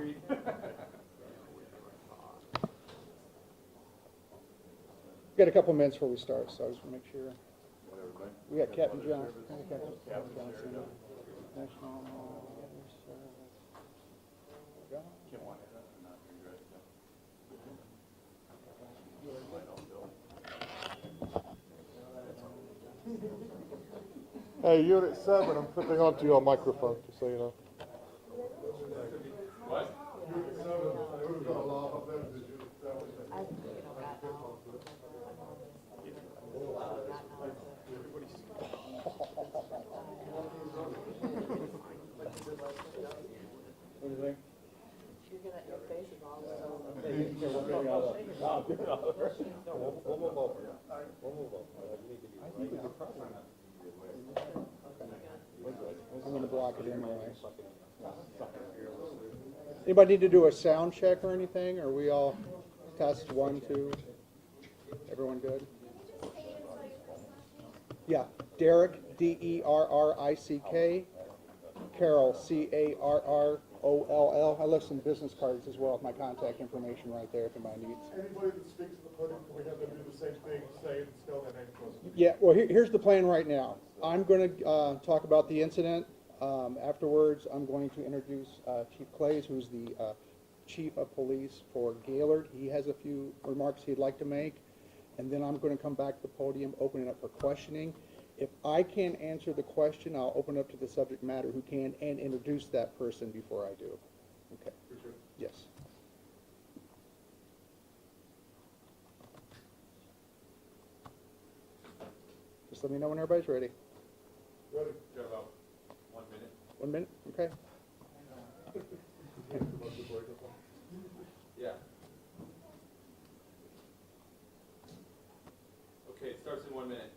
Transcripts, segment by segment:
Agreed. Got a couple minutes before we start, so I just want to make sure. We got Captain John. National Weather Service. Kim wanted that or not? You're good. Hey, Unit 7, I'm flipping onto your microphone, just so you know. What? What do you think? You're gonna, your face is all over. We'll move over. We'll move over. I'm going to block it anyway. Anybody need to do a sound check or anything? Are we all test 1, 2? Everyone good? Yeah. Derrick, D-E-R-R-I-C-K. Carol, C-A-R-R-O-L-L. I left some business cards as well with my contact information right there if anybody needs. Anybody that speaks at the podium, can we have them do the same thing, say and spell their name for us? Yeah, well, here's the plan right now. I'm going to talk about the incident. Afterwards, I'm going to introduce Chief Clays, who's the Chief of Police for Gaylord. He has a few remarks he'd like to make. And then I'm going to come back to the podium, open it up for questioning. If I can't answer the question, I'll open up to the subject matter who can and introduce that person before I do. Okay. Yes. Just let me know when everybody's ready. Ready? Got about 1 minute. 1 minute? Okay. Yeah. Okay, it starts in 1 minute.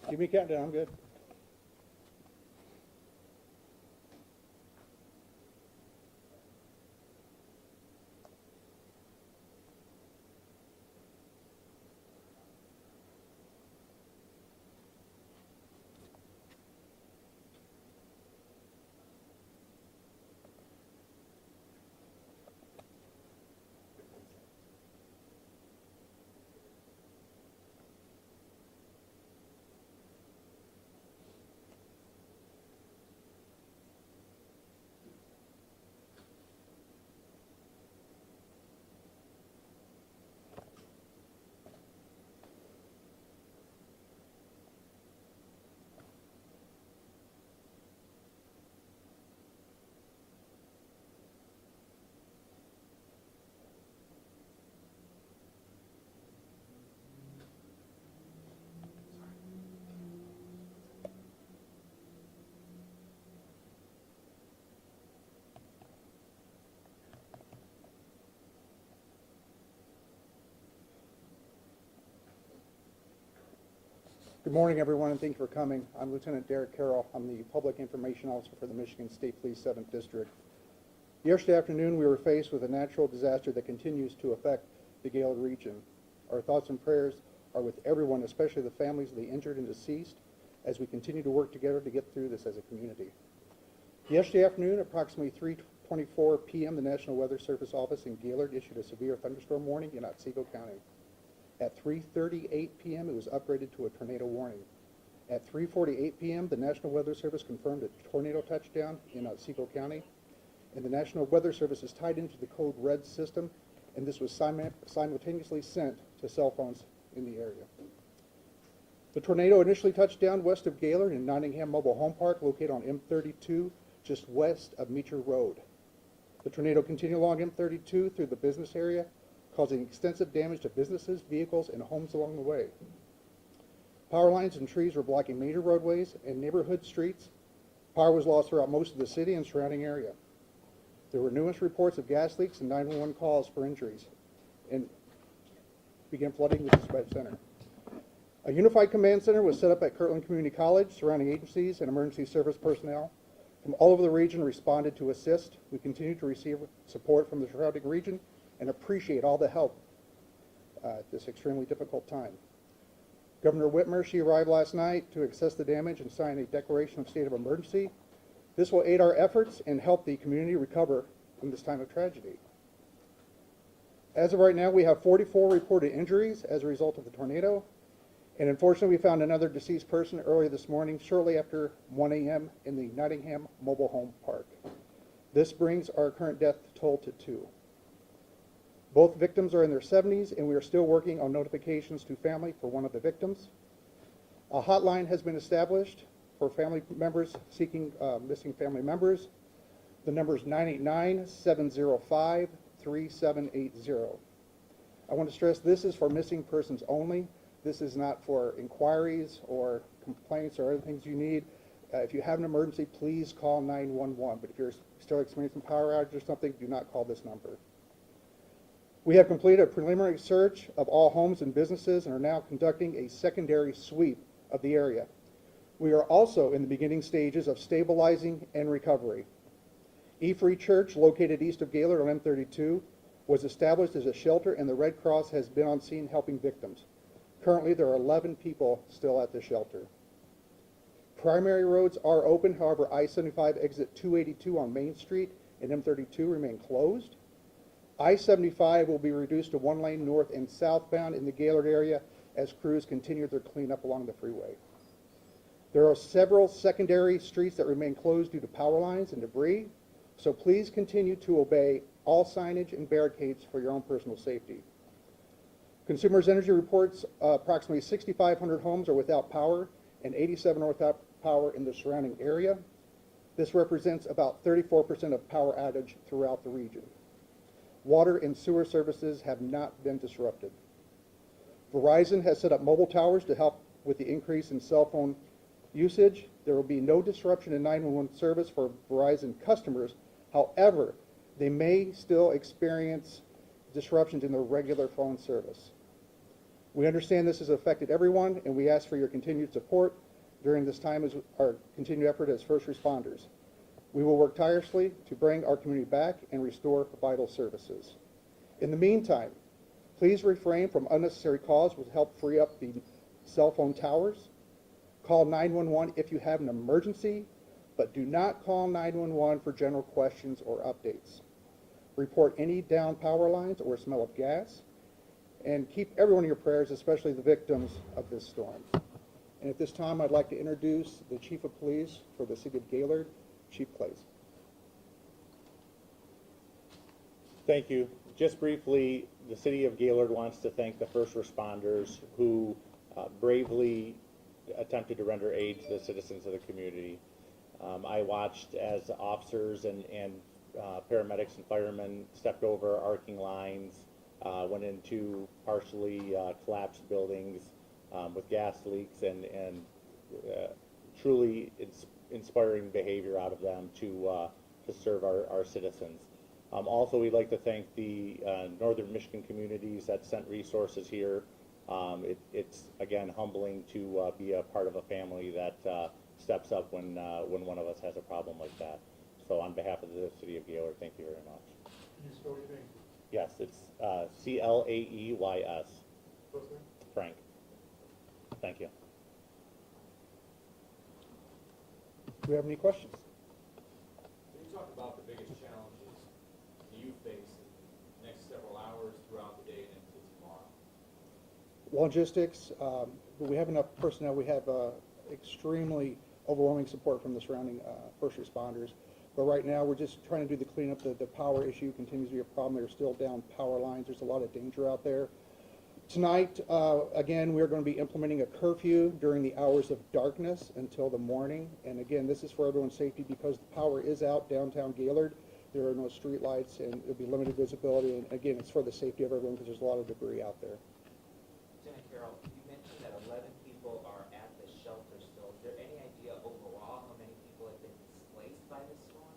Give me a countdown. I'm good. Good morning, everyone, and thank you for coming. I'm Lieutenant Derrick Carroll. I'm the Public Information Officer for the Michigan State Police 7th District. Yesterday afternoon, we were faced with a natural disaster that continues to affect the Gaylord region. Our thoughts and prayers are with everyone, especially the families of the injured and deceased, as we continue to work together to get through this as a community. Yesterday afternoon, approximately 3:24 p.m., the National Weather Service office in Gaylord issued a severe thunderstorm warning in Otsego County. At 3:38 p.m., it was upgraded to a tornado warning. At 3:48 p.m., the National Weather Service confirmed a tornado touchdown in Otsego County, and the National Weather Service is tied into the code red system, and this was simultaneously sent to cell phones in the area. The tornado initially touched down west of Gaylord in Nottingham Mobile Home Park, located on M32, just west of Meecher Road. The tornado continued along M32 through the business area, causing extensive damage to businesses, vehicles, and homes along the way. Power lines and trees were blocking major roadways and neighborhood streets. Power was lost throughout most of the city and surrounding area. There were numerous reports of gas leaks and 911 calls for injuries. And begin flooding the dispatch center. A unified command center was set up at Kirtland Community College. Surrounding agencies and emergency service personnel from all over the region responded to assist. We continue to receive support from the surrounding region and appreciate all the help at this extremely difficult time. Governor Whitmer, she arrived last night to assess the damage and sign a declaration of state of emergency. This will aid our efforts and help the community recover from this time of tragedy. As of right now, we have 44 reported injuries as a result of the tornado. And unfortunately, we found another deceased person early this morning, shortly after 1 a.m. in the Nottingham Mobile Home Park. This brings our current death toll to 2. Both victims are in their 70s, and we are still working on notifications to family for one of the victims. A hotline has been established for family members seeking missing family members. The number is 989-705-3780. I want to stress this is for missing persons only. This is not for inquiries or complaints or other things you need. If you have an emergency, please call 911. But if you're still experiencing power outage or something, do not call this number. We have completed a preliminary search of all homes and businesses and are now conducting a secondary sweep of the area. We are also in the beginning stages of stabilizing and recovery. E-Free Church, located east of Gaylord on M32, was established as a shelter, and the Red Cross has been on scene helping victims. Currently, there are 11 people still at the shelter. Primary roads are open, however, I-75 exit 282 on Main Street and M32 remain closed. I-75 will be reduced to 1 lane north and southbound in the Gaylord area as crews continue their cleanup along the freeway. There are several secondary streets that remain closed due to power lines and debris, so please continue to obey all signage and barricades for your own personal safety. Consumers Energy reports approximately 6,500 homes are without power and 87 are without power in the surrounding area. This represents about 34% of power outage throughout the region. Water and sewer services have not been disrupted. Verizon has set up mobile towers to help with the increase in cell phone usage. There will be no disruption in 911 service for Verizon customers. However, they may still experience disruptions in their regular phone service. We understand this has affected everyone, and we ask for your continued support during this time as our continued effort as first responders. We will work tirelessly to bring our community back and restore vital services. In the meantime, please refrain from unnecessary calls which help free up the cell phone towers. Call 911 if you have an emergency, but do not call 911 for general questions or updates. Report any down power lines or smell of gas, and keep everyone in your prayers, especially the victims of this storm. And at this time, I'd like to introduce the Chief of Police for the City of Gaylord, Chief Clays. Thank you. Just briefly, the City of Gaylord wants to thank the first responders who bravely attempted to render aid to the citizens of the community. I watched as officers and paramedics and firemen stepped over arcing lines, went into partially collapsed buildings with gas leaks, and truly inspiring behavior out of them to serve our citizens. Also, we'd like to thank the northern Michigan communities that sent resources here. It's again humbling to be a part of a family that steps up when one of us has a problem like that. So on behalf of the City of Gaylord, thank you very much. Can you spell your name? Yes, it's C-L-A-E-Y-S. First name? Frank. Thank you. Do we have any questions? Can you talk about the biggest challenges you face in the next several hours throughout the day and into tomorrow? Logistics, but we have enough personnel. We have extremely overwhelming support from the surrounding first responders. But right now, we're just trying to do the cleanup. The power issue continues to be a problem. There's still down power lines. There's a lot of danger out there. Tonight, again, we're going to be implementing a curfew during the hours of darkness until the morning. And again, this is for everyone's safety because the power is out downtown Gaylord. There are no street lights, and there'll be limited visibility. And again, it's for the safety of everyone because there's a lot of debris out there. Lieutenant Carroll, you mentioned that 11 people are at the shelter still. Is there any idea overall how many people have been displaced by this storm?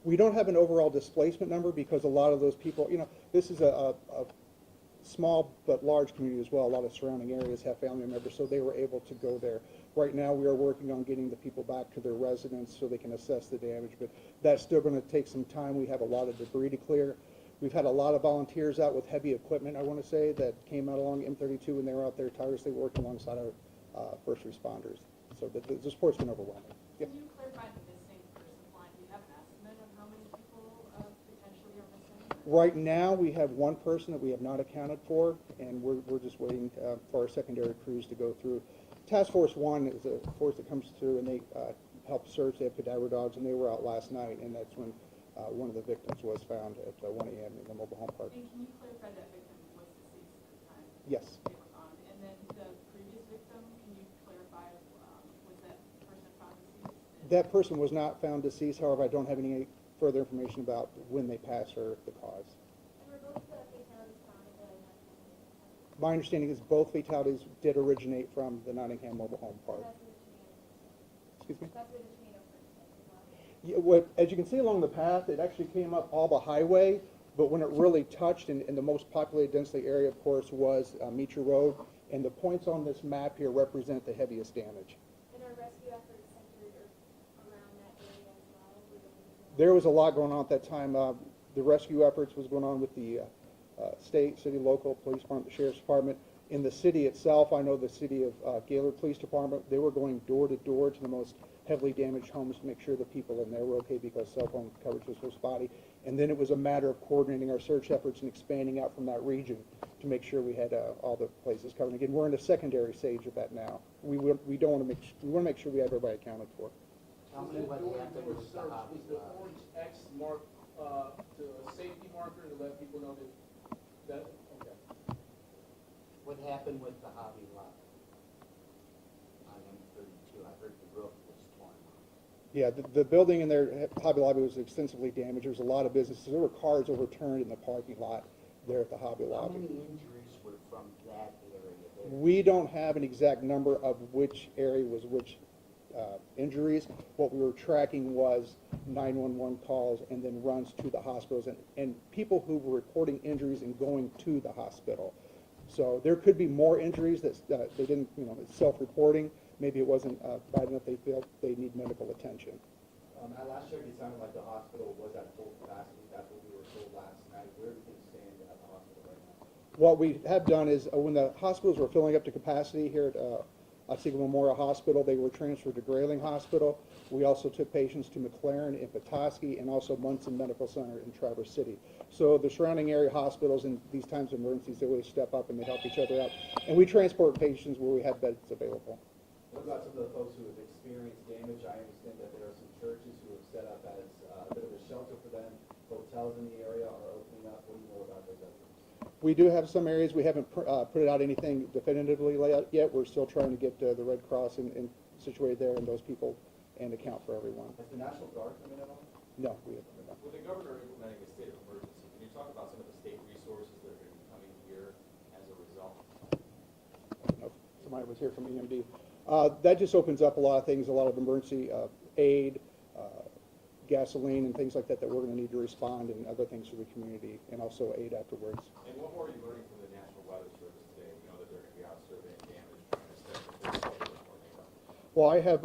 We don't have an overall displacement number because a lot of those people, this is a small but large community as well. A lot of surrounding areas have family members, so they were able to go there. Right now, we are working on getting the people back to their residence so they can assess the damage, but that's still going to take some time. We have a lot of debris to clear. We've had a lot of volunteers out with heavy equipment, I want to say, that came out along M32 when they were out there tirelessly working alongside our first responders. So the support's been overwhelming. Yep. Can you clarify the missing persons line? Do you have an estimate of how many people potentially are missing? Right now, we have one person that we have not accounted for, and we're just waiting for our secondary crews to go through. Task Force 1 is a force that comes through, and they help search. They have cadaver dogs, and they were out last night, and that's when one of the victims was found at 1 a.m. in the mobile home park. And can you clarify that victim was deceased at the time? Yes. They were gone. And then the previous victim, can you clarify, was that person found deceased? That person was not found deceased. However, I don't have any further information about when they passed or the cause. And were both the fatalities found at the Nottingham? My understanding is both fatalities did originate from the Nottingham mobile home park. That's where the tornado. Excuse me? That's where the tornado first hit as well. Yeah, as you can see along the path, it actually came up Alba Highway, but when it really touched, in the most populated densely area, of course, was Meacher Road, and the points on this map here represent the heaviest damage. And our rescue efforts centered around that area as well. There was a lot going on at that time. The rescue efforts was going on with the state, city, local, police department, the sheriff's department. In the city itself, I know the city of Gaylord Police Department, they were going door to door to the most heavily damaged homes to make sure the people in there were okay because cell phone coverage was so spotty. And then it was a matter of coordinating our search efforts and expanding out from that region to make sure we had all the places covered. Again, we're in the secondary stage of that now. We want to make sure we have everybody accounted for. Tell me what happened with the Hobby Was the Lobby. orange X marked, to a safety marker to let people know that, okay. What happened with the Hobby Lobby on M32? I heard the roof was torn off. Yeah, the building in there, Hobby Lobby, was extensively damaged. There was a lot of businesses. There were cars overturned in the parking lot there at the Hobby How Lobby. many injuries were from that area there? We don't have an exact number of which area was which injuries. What we were tracking was 911 calls and then runs to the hospitals and people who were reporting injuries and going to the hospital. So there could be more injuries that they didn't, it's self-reporting. Maybe it wasn't bad enough they felt they need medical attention. At last check, it sounded like the hospital was at full capacity. That's what we were told last night. Where do things stand at the hospital right now? What we have done is when the hospitals were filling up to capacity here at Otsego Memorial Hospital, they were transferred to Grayling Hospital. We also took patients to McLaren in Petoskey and also Munson Medical Center in Traverse City. So the surrounding area hospitals in these times of emergencies, they really step up and they help each other out. And we transport patients where we have beds available. What about some of the folks who have experienced damage? I understand that there are some churches who have set up as a bit of a shelter for them. Hotels in the area are opening up. What do you know about those efforts? We do have some areas. We haven't put out anything definitively yet. We're still trying to get the Red Cross in situated there and those people and account for everyone. Has the National Guard come in at all? No, we haven't. No. With the governor implementing a state of emergency, can you talk about some of the state resources that are going to be coming here as a result? I don't know if somebody was here from EMD. That just opens up a lot of things, a lot of emergency aid, gasoline and things like that that we're going to need to respond and other things for the community and also aid afterwards. And what more are you learning from the National Weather Service today? You know that they're going to be out surveying damage, trying to assess the tornado. Well, I have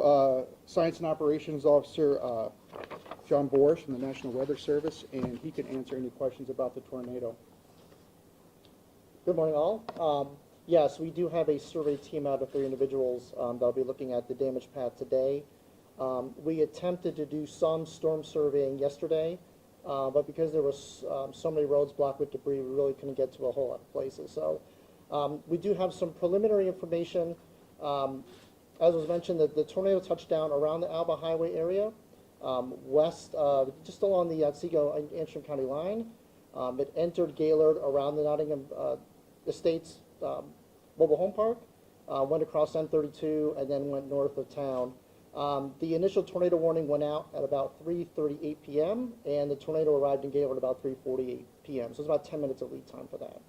Science and Operations Officer John Borish from the National Weather Service, and he can answer any questions about the tornado. Good morning, all. Yes, we do have a survey team out of 3 individuals that'll be looking at the damage path today. We attempted to do some storm surveying yesterday, but because there was so many roads blocked with debris, we really couldn't get to a whole lot of places. So we do have some preliminary information. As was mentioned, that the tornado touched down around the Alba Highway area, west, just along the Otsego and Antrim County line. It entered Gaylord around the Nottingham Estates mobile home park, went across M32, and then went north of town. The initial tornado warning went out at about 3:38 p.m., and the tornado arrived in Gaylord about 3:48 p.m., so it's about 10 minutes of lead time for that.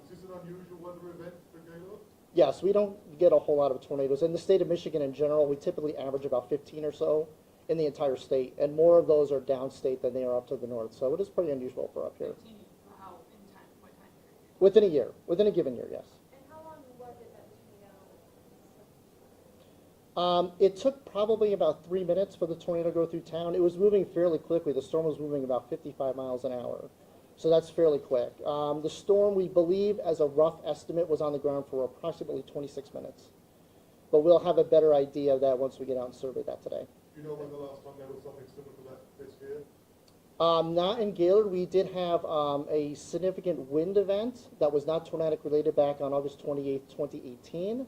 Is this an unusual weather event for Gaylord? Yes, we don't get a whole lot of tornadoes. In the state of Michigan in general, we typically average about 15 or so in the entire state, and more of those are downstate than they are up to the north, so it is pretty unusual for up here. 15 for how, in time, what time Within a year, within a given year, yes. And how long was it that the tornado? It took probably about 3 minutes for the tornado to go through town. It was moving fairly quickly. The storm was moving about 55 miles an hour. So that's fairly quick. The storm, we believe, as a rough estimate, was on the ground for approximately 26 minutes. But we'll have a better idea of that once we get out and survey that today. Do you know when the last time there was something similar to that this year? Not in Gaylord. We did have a significant wind event that was not tornadic related back on August 28th, 2018.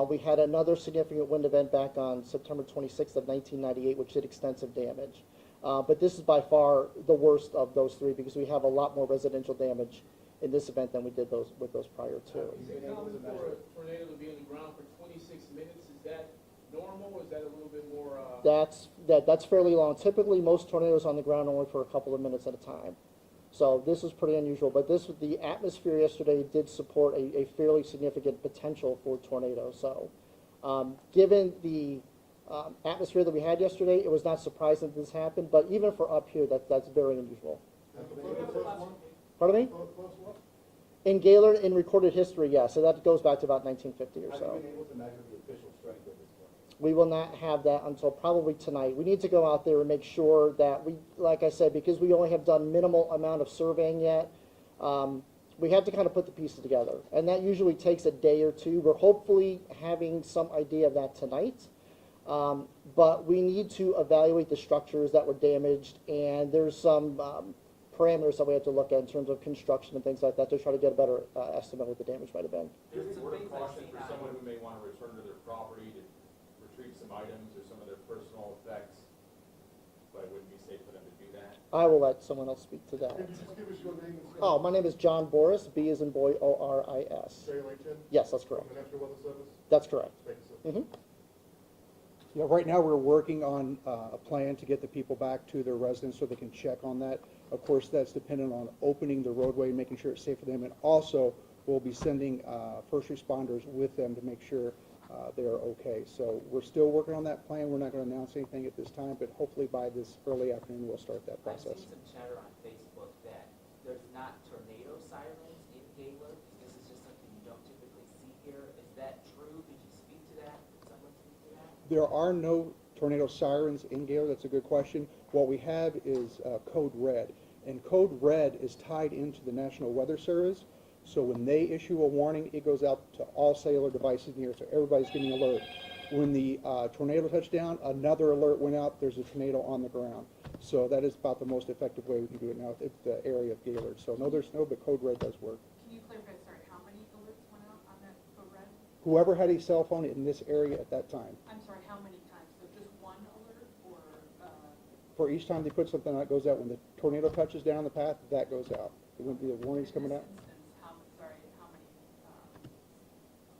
We had another significant wind event back on September 26th of 1998, which did extensive damage. But this is by far the worst of those three because we have a lot more residential damage in this event than we did with those prior two. Is it common for a tornado to be on the ground for 26 minutes? Is that normal? Is that a little bit more? That's fairly long. Typically, most tornadoes on the ground only for a couple of minutes at a time. So this is pretty unusual. But the atmosphere yesterday did support a fairly significant potential for tornadoes. So given the atmosphere that we had yesterday, it was not surprising that this happened. But even for up here, that's very unusual. And the first one? Pardon me? First one? In Gaylord, in recorded history, yes. So that goes back to about 1950 or Have so. you been able to measure the official strength of this one? We will not have that until probably tonight. We need to go out there and make sure that we, like I said, because we only have done minimal amount of surveying yet, we have to kind of put the pieces together. And that usually takes a day or two. We're hopefully having some idea of that tonight. But we need to evaluate the structures that were damaged, and there's some parameters that we have to look at in terms of construction and things like that to try to get a better estimate of what the damage might have been. Just a Some word of things I've caution seen for on- someone who may want to return to their property to retrieve some items or some of their personal effects, but it wouldn't be safe for them to do that. I will let someone else speak to that. Can you just give us your name and Oh, spelling? my name is John Boris, B as in boy, O-R-I-S. J-O-H-N? Yes, that's From correct. the National Weather Service? That's correct. Thank you, sir. Mhm. Yeah, right now we're working on a plan to get the people back to their residence so they can check on that. Of course, that's dependent on opening the roadway and making sure it's safe for them. And also, we'll be sending first responders with them to make sure they are okay. So we're still working on that plan. We're not going to announce anything at this time, but hopefully by this early afternoon, we'll start that I've process. seen some chatter on Facebook that there's not tornado sirens in Gaylord. This is just something you don't typically see here. Is that true? Did you speak to that? Did someone speak to that? There are no tornado sirens in Gaylord. That's a good question. What we have is Code Red. And Code Red is tied into the National Weather Service. So when they issue a warning, it goes out to all cellular devices in the air. So everybody's getting an alert. When the tornado touched down, another alert went out. There's a tornado on the ground. So that is about the most effective way we can do it now at the area of Gaylord. So no, there's no, but Code Red does work. Can you clarify, sorry, how many alerts went out on that code red? Whoever had a cell phone in this area at that time, I'm sorry, how many times? So just one alert or, for each time they put something out, it goes out. When the tornado touches down the path, that goes out. It wouldn't be the warnings coming out. in this instance, how many,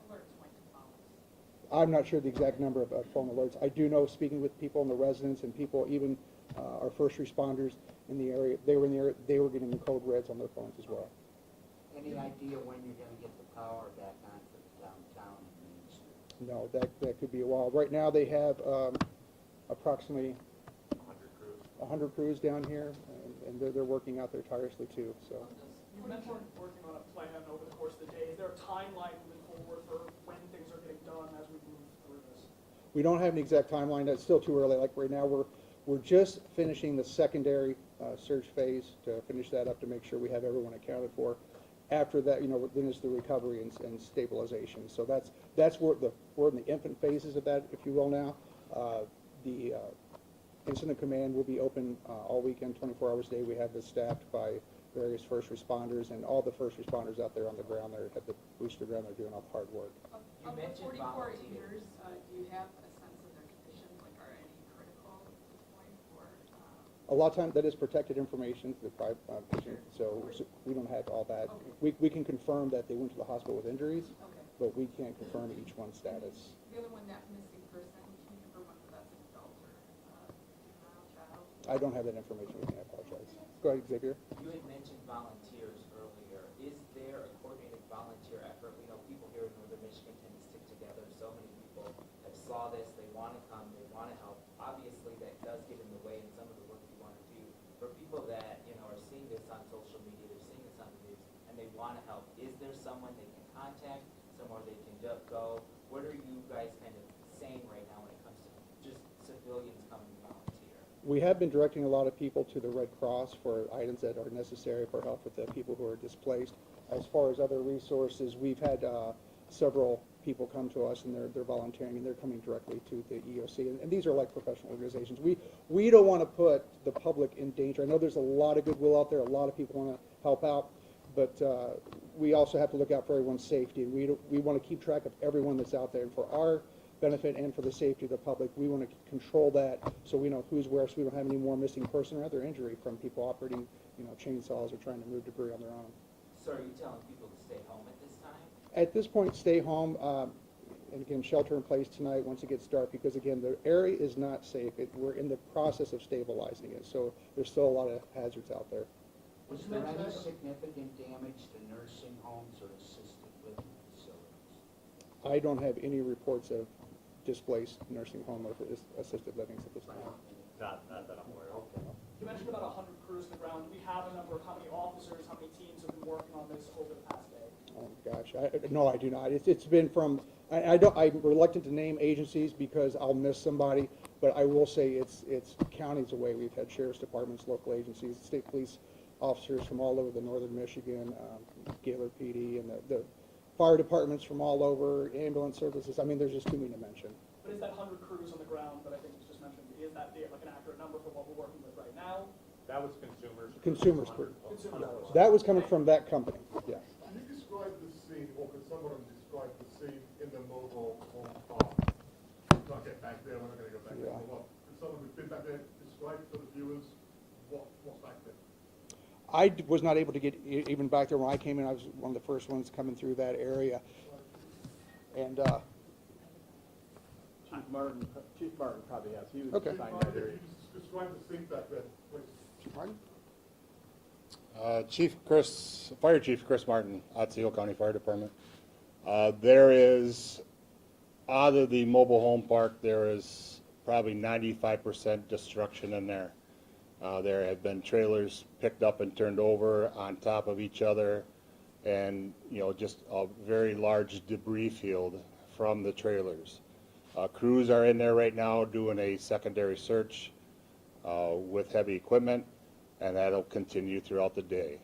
alerts went to phones? I'm not sure the exact number of phone alerts. I do know, speaking with people in the residents and people, even our first responders in the area, they were in the area, they were getting the code reds on their phones as well. Any idea when you're gonna get the power back on for the downtown and Main Street? No, that could be a while. Right now, they have approximately 100 crews down here, and they're working out there tirelessly too, so. You mentioned working on a plan over the course of the day. Is there a timeline moving forward for when things are getting done as we move through this? We don't have an exact timeline. That's still too early. Like right now, we're just finishing the secondary search phase to finish that up to make sure we have everyone accounted for. After that, then it's the recovery and stabilization. So that's where we're in the infant phases of that, if you will now. The incident command will be open all weekend, 24 hours a day. We have this staffed by various first responders, and all the first responders out there on the ground there at the booster ground are doing all the hard work. You Of the mentioned 44 volunteers. eaters, do you have a sense of their condition? Like, are any critical at this point, or? A lot of times that is protected information for the private patient, so we don't have all that. Okay. We can confirm that they went to the hospital with injuries, Okay. but we can't confirm each one's status. The other one, that missing person, can you confirm whether that's an adult or juvenile child? I don't have that information with me, I apologize. Go ahead, Xavier. You had mentioned volunteers earlier. Is there a coordinated volunteer effort? We know people here in northern Michigan tend to stick together. So many people have saw this, they want to come, they want to help. Obviously, that does get in the way in some of the work you want to do. For people that, are seeing this on social media, they're seeing this on the news, and they want to help, is Is there someone they can contact, somewhere they can go? What are you guys kind of saying right now when it comes to just civilians coming to volunteer? We have been directing a lot of people to the Red Cross for items that are necessary for help with the people who are displaced. As far as other resources, we've had several people come to us and they're volunteering and they're coming directly to the EOC. And these are like professional organizations. We don't want to put the public in danger. I know there's a lot of goodwill out there. A lot of people want to help out. But we also have to look out for everyone's safety. And we want to keep track of everyone that's out there. And for our benefit and for the safety of the public, we want to control that so we know who's where, so we don't have any more missing person or other injury from people operating, chainsaws or trying to move debris on their own. So are you telling people to stay home at this time? At this point, stay home, and again, shelter in place tonight once it gets dark, because again, the area is not safe. We're in the process of stabilizing it, so there's still a lot of hazards out there. Was there any significant damage to nursing homes or assisted living facilities? I don't have any reports of displaced nursing home or assisted livings at this time. Not that I'm aware of. You mentioned about 100 crews on the ground. Do we have a number of how many officers, how many teams have been working on this over the past day? Oh gosh, no, I do not. It's been from, I'm reluctant to name agencies because I'll miss somebody, but I will say it's counties away. We've had sheriff's departments, local agencies, state police officers from all over the northern Michigan, Gaylord PD, and the fire departments from all over, ambulance services. I mean, there's just too many to mention. But is that 100 crews on the ground that I think was just mentioned, is that like an accurate number for what we're working with right now? That was consumers. Consumers crew. Consumers. That was coming from that company, yeah. Can you describe the scene, or can someone describe the scene in the mobile home park? We can't get back there, we're not gonna go back there Yeah. for a while. Can someone who's been back there describe for the viewers what's back there? I was not able to get even back there when I came in. I was one of the first ones coming through that area. And, Chief Martin probably has. He was Okay. assigned Martin, that area. can you describe the scene back there, please? Chief Martin? Fire Chief Chris Martin, Otsego County Fire Department. There is, out of the mobile home park, there is probably 95% destruction in there. There have been trailers picked up and turned over on top of each other, and just a very large debris field from the trailers. Crews are in there right now doing a secondary search with heavy equipment, and that'll continue throughout the day.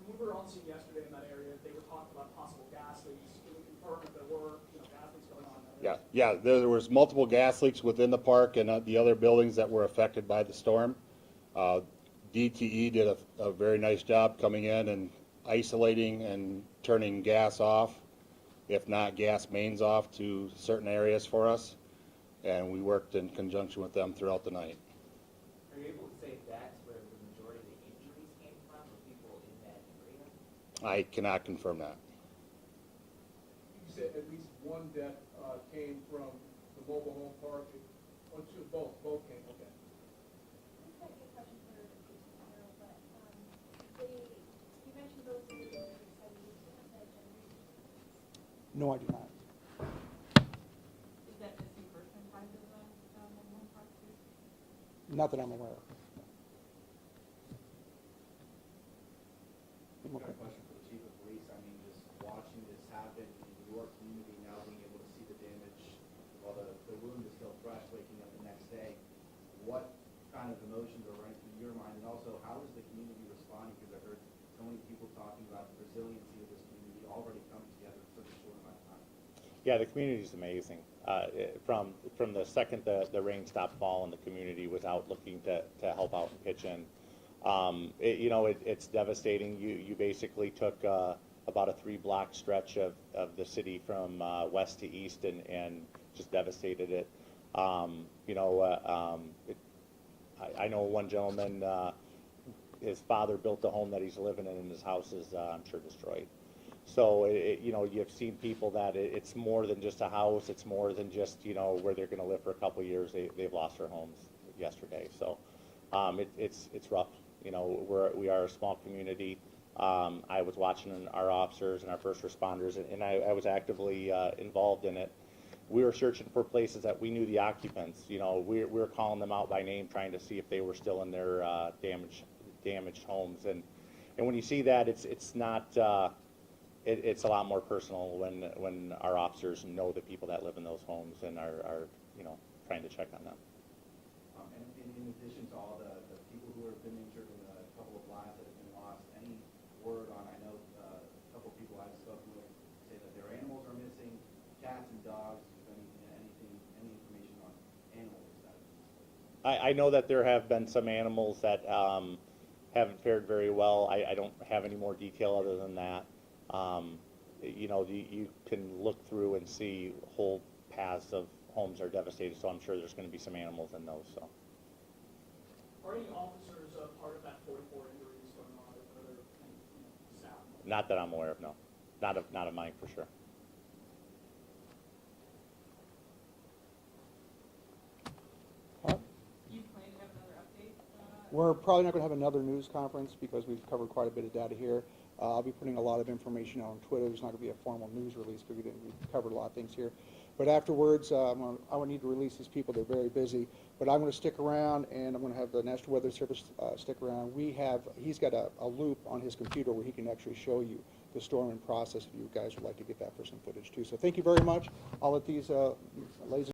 When we were on scene yesterday in that area, they were talking about possible gas leaks. Can we confirm if there were gas leaks going on in that area? Yeah, there was multiple gas leaks within the park and the other buildings that were affected by the storm. DTE did a very nice job coming in and isolating and turning gas off, if not gas mains off, to certain areas for us, and we worked in conjunction with them throughout the night. Are you able to say that's where the majority of the injuries came from, or people in that area? I cannot confirm that. You said at least one death came from the mobile home park. Or two, both came, okay. This might be a question for Chief Carroll, but you mentioned those in the generator, so you have that generator. No, I do not. Is that missing person part of the mobile home park too? Not that I'm aware of. I've got a question for the chief of police. I mean, just watching this happen in your community now, being able to see the damage while the wound is still fresh, waking up the next day, what kind of emotions are running through your mind? And also, how is the community responding? Because I've heard so many people talking about the resiliency of this community already coming together in such a short amount of time. Yeah, the community is amazing. From the second the rain stopped falling, the community was out looking to help out and pitch in. It's devastating. You basically took about a 3-block stretch of the city from west to east and just devastated it. I know one gentleman, his father built the home that he's living in, and his house is, I'm sure, destroyed. So, you've seen people that it's more than just a house. It's more than just, where they're going to live for a couple of years. They've lost their homes yesterday. So, it's rough. We are a small community. I was watching our officers and our first responders, and I was actively involved in it. We were searching for places that we knew the occupants. We were calling them out by name, trying to see if they were still in their damaged homes. And when you see that, it's not it's a lot more personal when our officers know the people that live in those homes and are you know, trying to check on them. And in addition to all the people who have been injured and a couple of lives that have been lost, any word on, I know a couple of people I've spoken with say that their animals are missing, cats and dogs, any information on animals that have been displaced? I know that there have been some animals that haven't fared very well. I don't have any more detail other than that. You know, you can look through and see whole paths of homes are devastated, so I'm sure there's going to be some animals in those. So. Are any officers part of that 44 injuries from other staff? Not that I'm aware of, no. Not of mine for sure. Huh? Do you plan to have another update? We're probably not going to have another news conference because we've covered quite a bit of data here. I'll be putting a lot of information on Twitter. There's not going to be a formal news release because we've covered a lot of things here. But afterwards, I will need to release these people. They're very busy. But I'm going to stick around, and I'm going to have the National Weather Service stick around. He's got a loop on his computer where he can actually show you the storming process if you guys would like to get that for some footage too. So thank you very much. I'll let these ladies